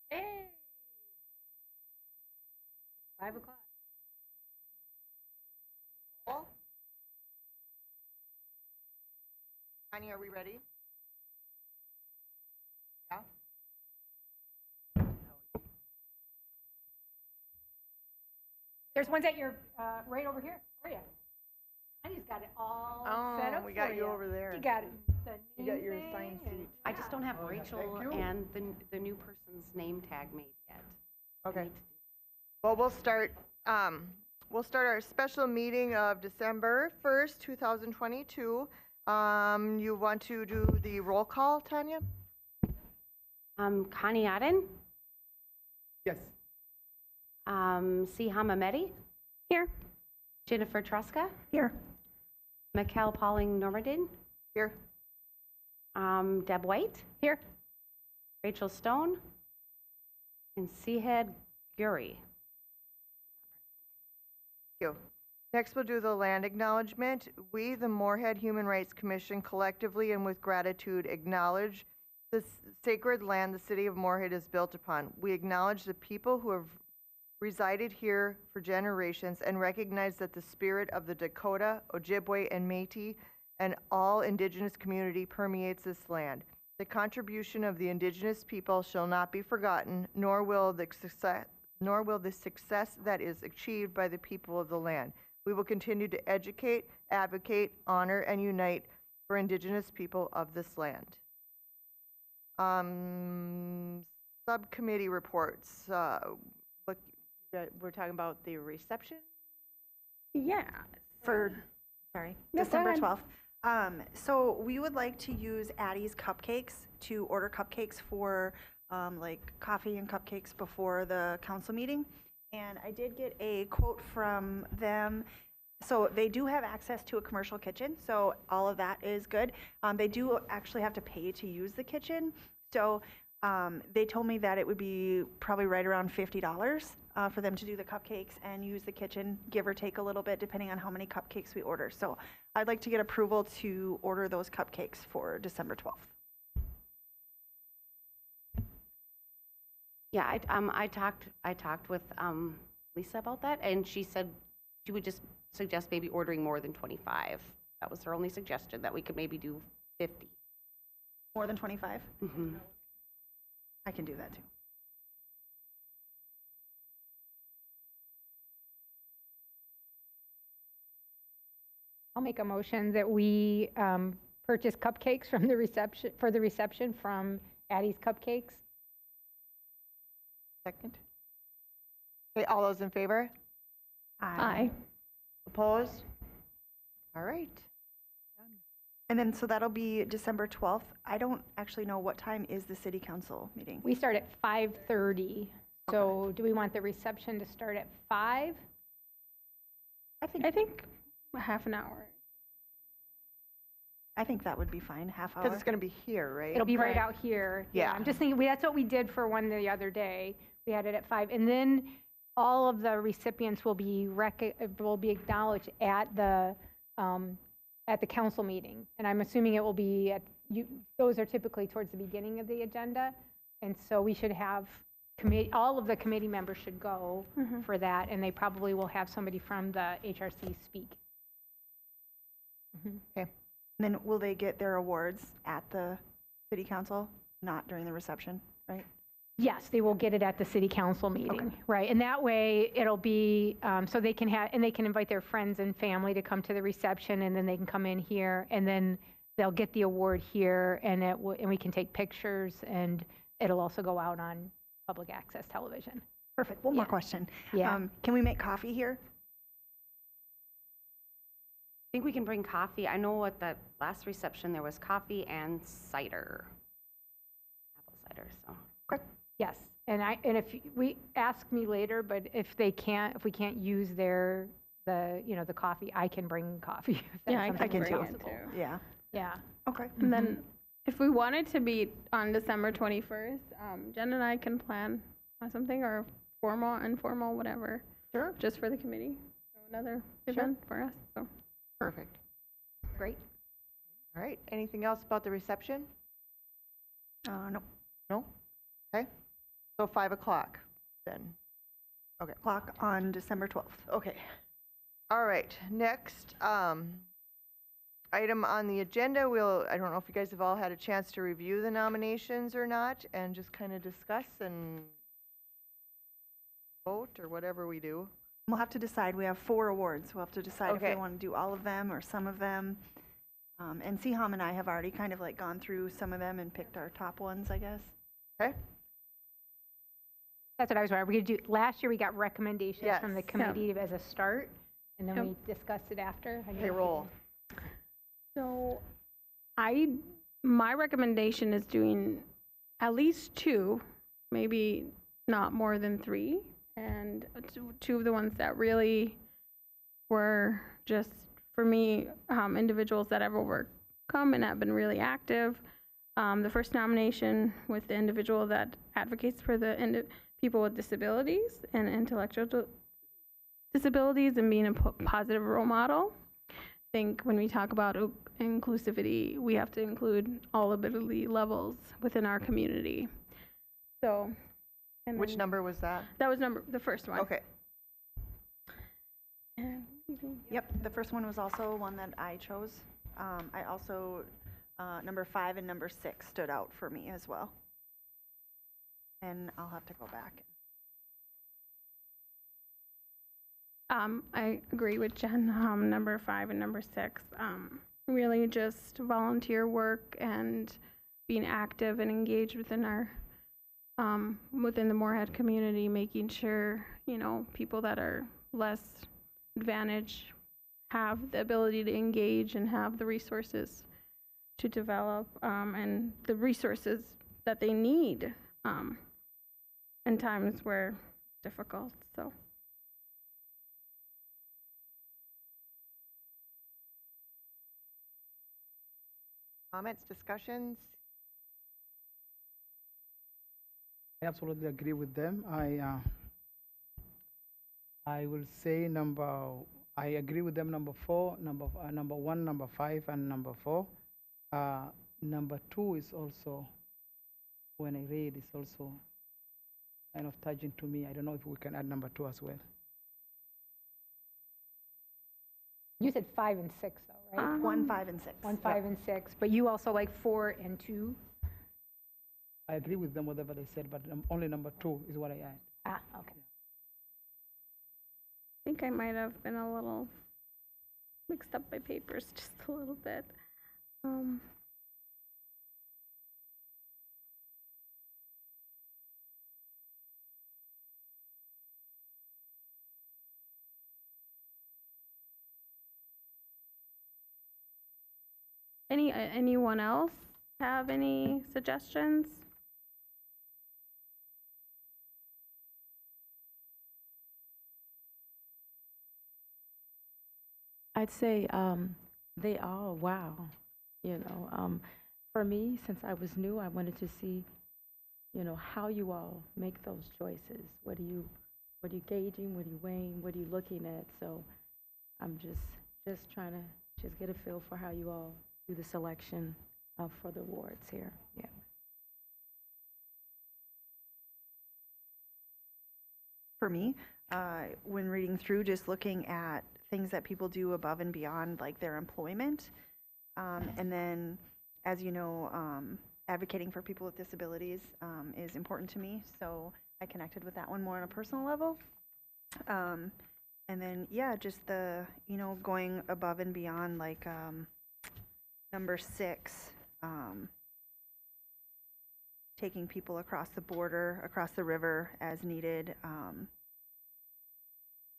Hey, 5 o'clock. Connie, are we ready? Yeah. There's ones at your, right over here for you. Connie's got it all set up We got for you over there. You got the You name got your thing assigned and- seat. I just don't have Thank Rachel you. and the new person's name tag made yet. I Okay. need to do Well, we'll start our special meeting of December 1st, 2022. You want to do the roll call, Tanya? Connie Aden, Yes. Siha Mehmeti, Here. Jennifer Truska, Here. Mikkel Pauling Normandin, Here. Deb White, Here. Rachel Stone, and Seahead Guri. Thank you. Next, we'll do the land acknowledgement. We, the Moorhead Human Rights Commission, collectively and with gratitude acknowledge the sacred land the city of Moorhead is built upon. We acknowledge the people who have resided here for generations and recognize that the spirit of the Dakota, Ojibwe, and Métis and all indigenous community permeates this land. The contribution of the indigenous people shall not be forgotten, nor will the success that is achieved by the people of the land. We will continue to educate, advocate, honor, and unite for indigenous people of this land. Subcommittee reports. We're talking about the reception? Yeah, Sorry, No, go December ahead. 12th. So we would like to use Addie's Cupcakes to order cupcakes for like coffee and cupcakes before the council meeting. And I did get a quote from them. So they do have access to a commercial kitchen, so all of that is good. They do actually have to pay to use the kitchen. So they told me that it would be probably right around $50 for them to do the cupcakes and use the kitchen, give or take a little bit, depending on how many cupcakes we order. So I'd like to get approval to order those cupcakes for December 12th. Yeah, I talked with Lisa about that, and she said she would just suggest maybe ordering more than 25. That was her only suggestion, that we could maybe do 50. More than 25? Mm-hmm. I can do that too. I'll make a motion that we purchase cupcakes from the reception, for the reception from Addie's Cupcakes. Second. Okay, all those in favor? Aye. Opposed? All right. And then, so that'll be December 12th. I don't actually know what time is the city council meeting. We start at 5:30. So do we want the reception to start at 5? I think half an hour. that would be fine, half hour. Because it's going to be here, right? It'll be right Right. out here. Yeah. I'm just thinking, that's what we did for one the other day. We had it at 5. And then all of the recipients will be acknowledged at the council meeting. And I'm assuming it will be those are typically towards the beginning of the agenda. And so we should have all of the committee members should go for that. And they probably will have somebody from the HRC speak. Then will they get their awards at the city council, not during the reception, right? Yes, they will get it at the city council meeting, right? And that way, it'll be, so they can invite their friends and family to come to the reception, and then they can come in here, and then they'll get the award here, and and we can take pictures, and it'll also go out on public access television. Perfect. One more Yeah. question. Yeah. Can we make coffee here? I think we can bring coffee. I know at the last reception, there was coffee and cider. Apple cider, so. Yes, and we ask me later, but if we can't use the coffee, I can bring coffee. If that's Yeah, I something can that's too. possible. Yeah. Yeah. Okay. And then if we wanted to be on December 21st, Jen and I can plan on something, or formal, informal, whatever. Sure. Just for the committee. So another event for us. So. Perfect. Great. All right. Anything else about the reception? No. No? Okay. So 5 o'clock then. Clock on December 12th. Okay. All right, next item on the agenda, I don't know if you guys have all had a chance to review the nominations or not, and just kind of discuss and vote or whatever we do. We'll have to decide. We have 4 awards. We'll have to decide if Okay. we want to do all of them or some of them. And Siham and I have already kind of like gone through some of them and picked our top ones, I guess. Okay? That's what I was wondering. We could do, last year we got recommendations from the Yes. committee as a start, and then Yep. we discussed it after. I Okay, guess. roll. So my recommendation is doing at least 2, maybe not more than 3. And 2 of the ones that really were just, for me, individuals that have overcome and have been really active. The first nomination with the individual that advocates for the people with disabilities and intellectual disabilities and being a positive role model. I think when we talk about inclusivity, we have to include all ability levels within our community. So, and Which then- number was that? That was the first one. Okay. And Yep, the first one was also one that I chose. I also, number 5 and number 6 stood out for me as well. And I'll have to go back. I agree with Jen. Number 5 and number 6, really just volunteer work and being active and engaged within our within the Moorhead community, making sure people that are less advantaged have the ability to engage and have the resources to develop and the resources that they need in times where it's difficult. So. Comments, discussions? I absolutely agree with them. I will say I agree with them number 4, number 1, number 5, and number 4. Number 2 is also, when I read, is also kind of touching to me. I don't know if we can add number 2 as well. You said 5 and 6, though, right? 1, 5, and 6. 1, 5, and 6, but you also like 4 and 2? I agree with them, whatever they said, but only number 2 is what I add. Ah, okay. I think I might have been a little mixed up by papers just a little bit. Anyone else have any suggestions? I'd say they all, wow. For me, since I was new, I wanted to see, how you all make those choices. What are you gauging? What are you weighing? What are you looking at? So I'm just trying to just get a feel for how you all do the selection for the awards here. Yeah. For me, when reading through, just looking at things that people do above and beyond like their employment. And then, as you know, advocating for people with disabilities is important to me. So I connected with that one more on a personal level. And then, yeah, just the, going above and beyond, like number 6, taking people across the border, across the river as needed.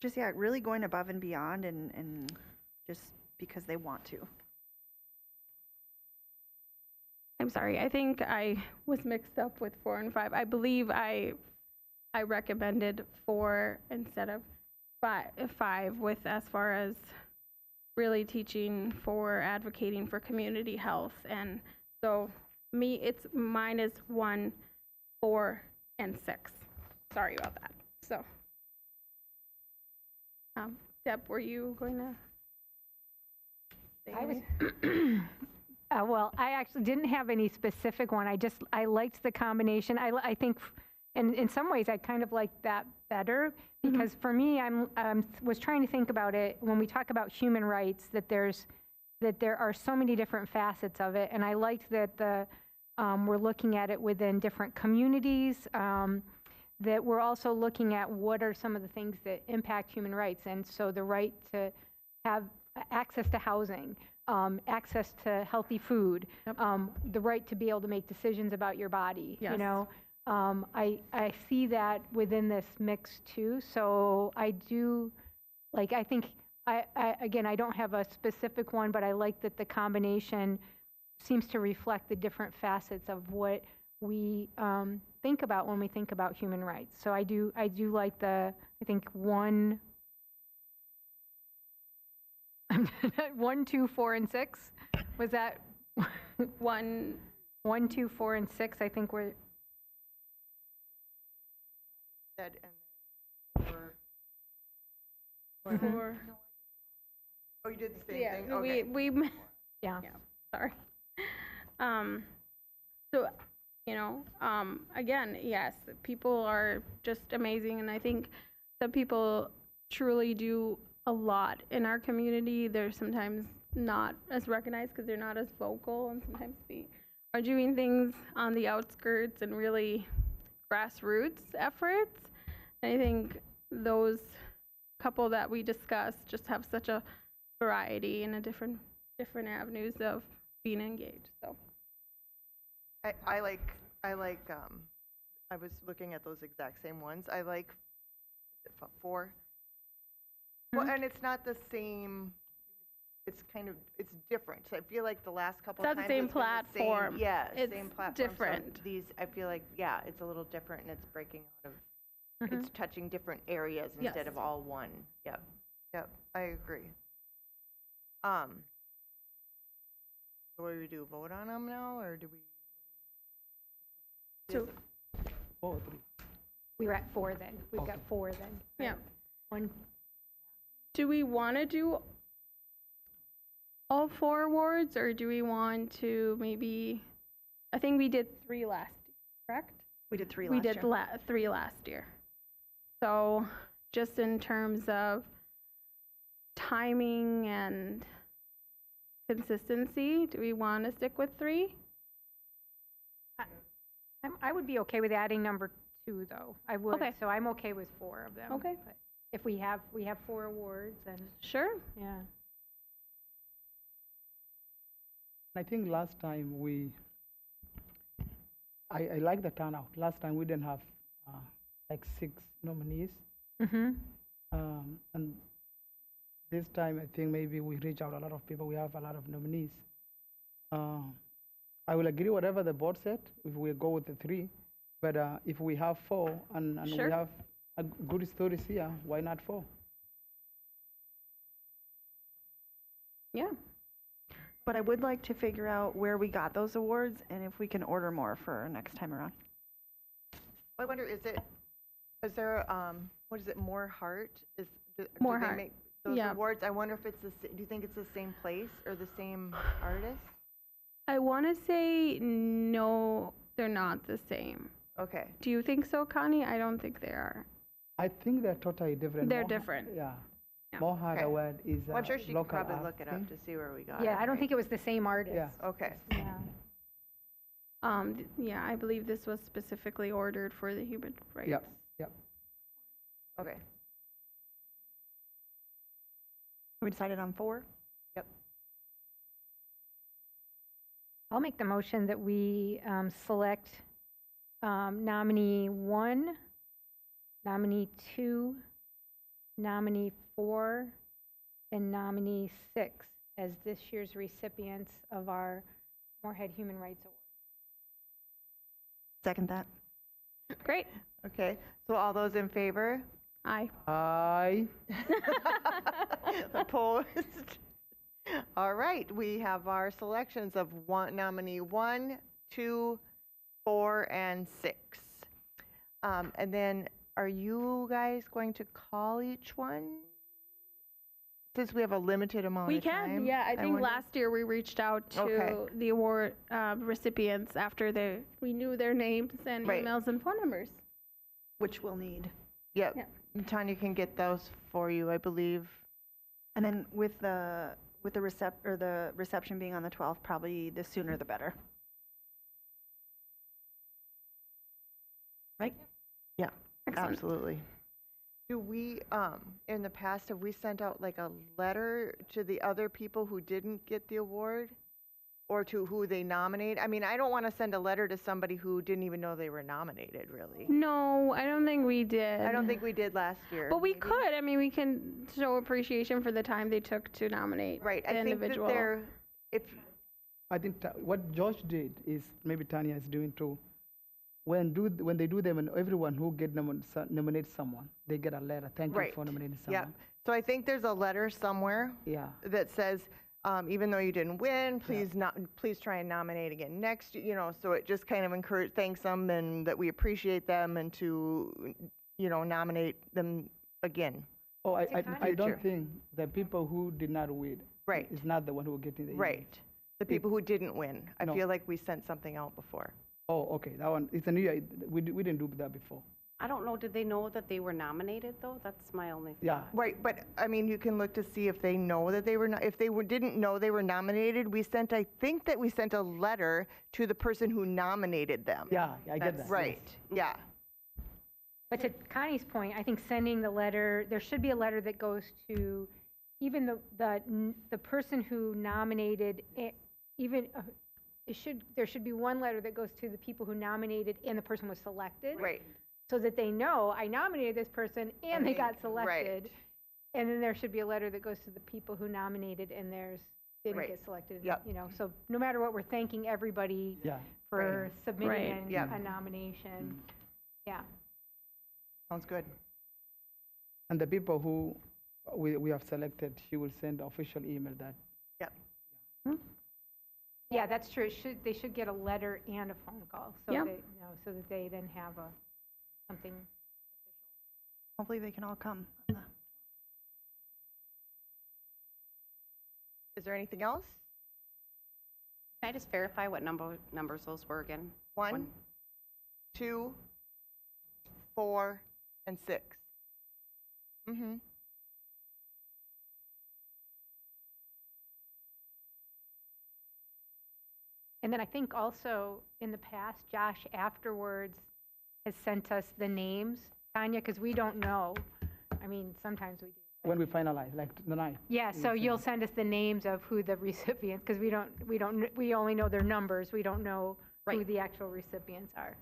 Just, yeah, really going above and beyond and just because they want to. I'm sorry, I think I was mixed up with 4 and 5. I believe I recommended 4 instead of 5 with as far as really teaching for advocating for community health. And so mine is 1, 4, and 6. Sorry about that. So, Deb, were you going to say I was, anything? well, I actually didn't have any specific one. I liked the combination. I think and in some ways, I kind of like that better, because for me, was trying to think about it, when we talk about human rights, that there are so many different facets of it, and I liked that we're looking at it within different communities, that we're also looking at what are some of the things that impact human rights, and so the right to have access to housing, access to healthy food, the right to be able to make decisions about your body, you Yes. know. I see that within this mix too, so I do, like, I think, again, I don't have a specific one, but I like that the combination seems to reflect the different facets of what we think about when we think about human rights. So I do like I think 1, 1, 2, 4, and 6. Was that 1, 1, 2, 4, and 6? I think we're, Said, and then 4. 4. Oh, you did the same Yeah, thing? Okay. we yeah. sorry. So, you know, again, yes, people are just amazing, and I think some people truly do a lot in our community. They're sometimes not as recognized because they're not as vocal, and sometimes we are doing things on the outskirts and really grassroots efforts. And I think those couple that we discussed just have such a variety and a different avenues of being engaged. So I like, I was looking at those exact same ones. I like, is it 4? Well, and it's not the same, it's kind of, it's different. So I feel like the last couple It's of not times. the same it's been platform. Yeah, It's same platform. different. So these, I feel like, yeah, it's a little different and it's breaking out of, Mhm. it's touching different areas Yes. instead of all one. Yep, I agree. So what do we do, vote on them now, or do we? So- 4 or 3. We were at 4 then. We've got Okay. 4 then. yeah. 1, Do we want to do all 4 awards, or do we want to maybe, I think we did 3 last year, correct? We did 3 We last did year. 3 last year. So just in terms of timing and consistency, do we want to stick with 3? I would be okay with adding number 2, though. I would. Okay. So I'm okay with 4 of them. Okay. But if we have 4 awards, and Sure. yeah. I think last time I like the turnout. Last time we didn't have like 6 nominees. Mm-hmm. And this time I think maybe we reach out a lot of people. We have a lot of nominees. I will agree whatever the board said if we go with the 3. But if we have 4 and Sure. we have a good stories here, why not 4? Yeah. But I would like to figure out where we got those awards and if we can order more for next time around. I wonder, is there, what is it, More Heart? Do they Moorhead. make those Yeah. awards? I wonder if it's do you think it's the same place or the same artist? I want to say no, they're not the same. Okay. Do you think so, Connie? I don't think they are. I think they're totally different. They're Moorhead- different. Yeah. Yeah. Moorhead Okay. Award is Well, I'm sure she could local probably art look it thing. up to see where we got it. Yeah, I don't right? think it was the same artist. Yeah. Okay. Yeah. Yeah, I believe this was specifically ordered for the human rights. Yep. Yep. Okay. We decided on 4? I'll make the motion that we select nominee 1, nominee 2, nominee 4, and nominee 6 as this year's recipients of our Moorhead Human Rights Award. Second that. Great. Okay. So all those in favor? Aye. Aye. Opposed? All right, we have our selections of nominee 1, 2, 4, and 6. And then are you guys going to call each one? Since we have a limited amount We of time. can, yeah. I think wonder- last year we reached out to Okay. the award recipients after we knew their names and Right. emails and phone numbers. which we'll need. Yep. Yeah. Tanya can get those for you, I believe. And then with the reception being on the 12th, probably the sooner the better. Right? Yeah, Excellent. absolutely. Do we, in the past, have we sent out like a letter to the other people who didn't get the award? Or to who they nominate? I mean, I don't want to send a letter to somebody who didn't even know they were nominated, really. No, I don't think we did. I don't think we did last year. But we maybe? could. I mean, we can show appreciation for the time they took to nominate Right, the I think that individual. they're, if, I think what Josh did is maybe Tanya is doing too. When they do them, and everyone who nominates someone, they get a letter. Thank you Right. for nominating yeah. someone. So I think there's a letter somewhere Yeah. that says, even though you didn't win, please try and nominate again next, so it just kind of thanks them and that we appreciate them and to, nominate them again. Oh, I future. don't think the people who did not win Right. is not the one who are getting the emails. Right. The people who didn't win. I No. feel like we sent something out before. Oh, okay. That one, it's a new, we didn't do that before. I don't know, did they know that they were nominated, though? That's my only thought. Yeah. Right, but I mean, you can look to see if they know that they were, if they didn't know they were nominated, I think that we sent a letter to the person who nominated them. Yeah, I get that. Right, yeah. But to Connie's point, I think sending the letter, there should be a letter that goes to even the person who nominated, there should be one letter that goes to the people who nominated and the person was selected. Right, So that they know, I nominated this person and they got right. selected. And then there should be a letter that goes to the people who nominated and theirs didn't Right. get selected. Yep. So no matter what, we're thanking everybody Yeah. for submitting Right. Yep. a nomination. Yeah. Sounds good. And the people who we have selected, she will send official email that. Yeah, that's true. They should get a letter and a phone call, so Yeah. so that they then have something. Hopefully they can all come. Is there anything else? Can I just verify what numbers those were again? 1, 2, 4, and 6. Mm-hmm. And then I think also in the past, Josh afterwards has sent us the names, Tanya, because we don't know. I mean, sometimes we do. but- When we finalize, like tonight. Yeah, we so send you'll send us the names of who the recipients, because we only know their numbers. We don't know who Right. the actual recipients are.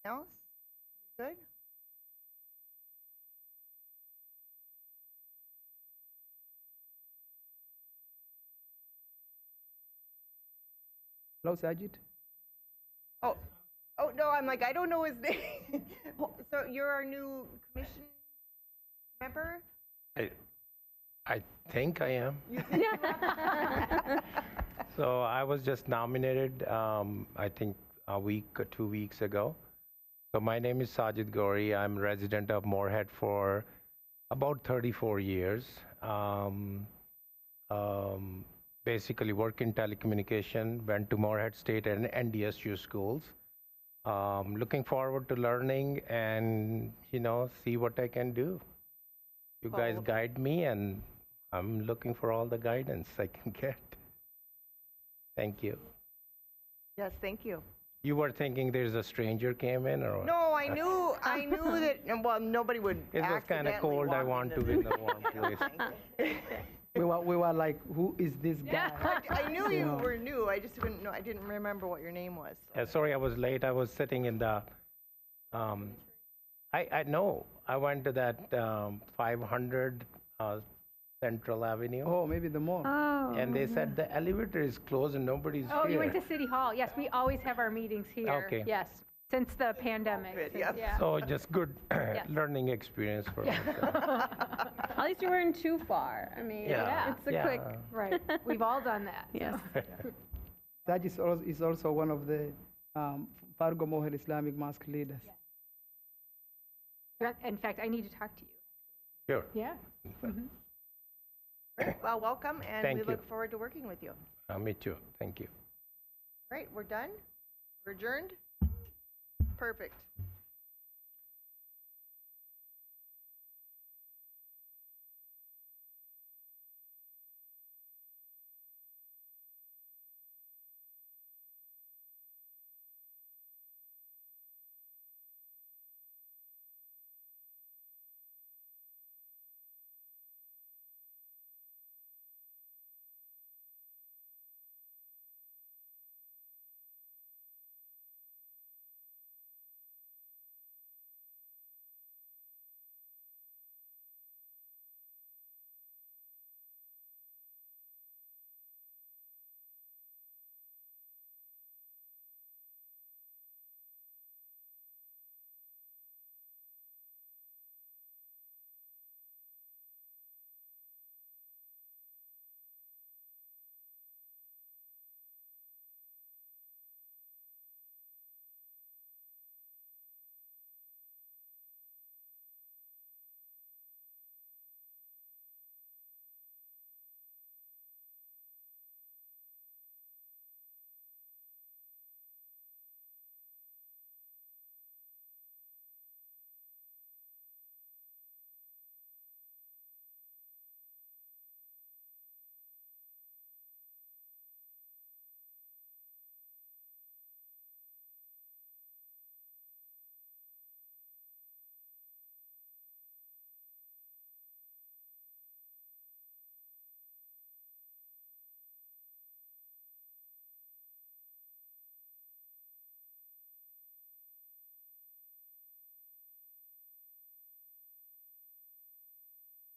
Else? Are we good? Hello, Sajid. Oh, no, I'm like, I don't know his name. So you're our new commission member? I think I am. You think you are? So I was just nominated, I think a week or 2 weeks ago. So my name is Sajid Gori. I'm resident of Moorhead for about 34 years. Basically work in telecommunication, went to Moorhead State and NDSU schools. Looking forward to learning and, see what I can do. You guys Well- guide me and I'm looking for all the guidance I can get. Thank you. Yes, thank you. You were thinking there's a stranger came in or what? No, I knew that, well, nobody would It was kind of accidentally cold. I walk want into to be in a warm place. We were like, who is this guy? I knew you know. were new, I just didn't know, I didn't remember what your name was. so. Yeah, sorry, I was late. I was sitting in the, I know, I went to that 500 Central Avenue. Oh, maybe the more. Oh. And they said the elevator is closed and nobody's Oh, here. you went to City Hall. Yes, we always have our meetings here. Okay. Yes, since the pandemic. Good, since- yeah. So just good learning experience for me. so. At least you weren't too far. I mean, Yeah. it's a Yeah. quick. Right, we've all done that. Yes. Sajid is also one of the Fargo Moorhead Islamic Mosque leaders. In fact, I need to talk to you. Sure. Yeah. Great. Well, welcome, and Thank we you. look forward to working with you. Me too. Thank you. All right, we're done? We're adjourned? Perfect.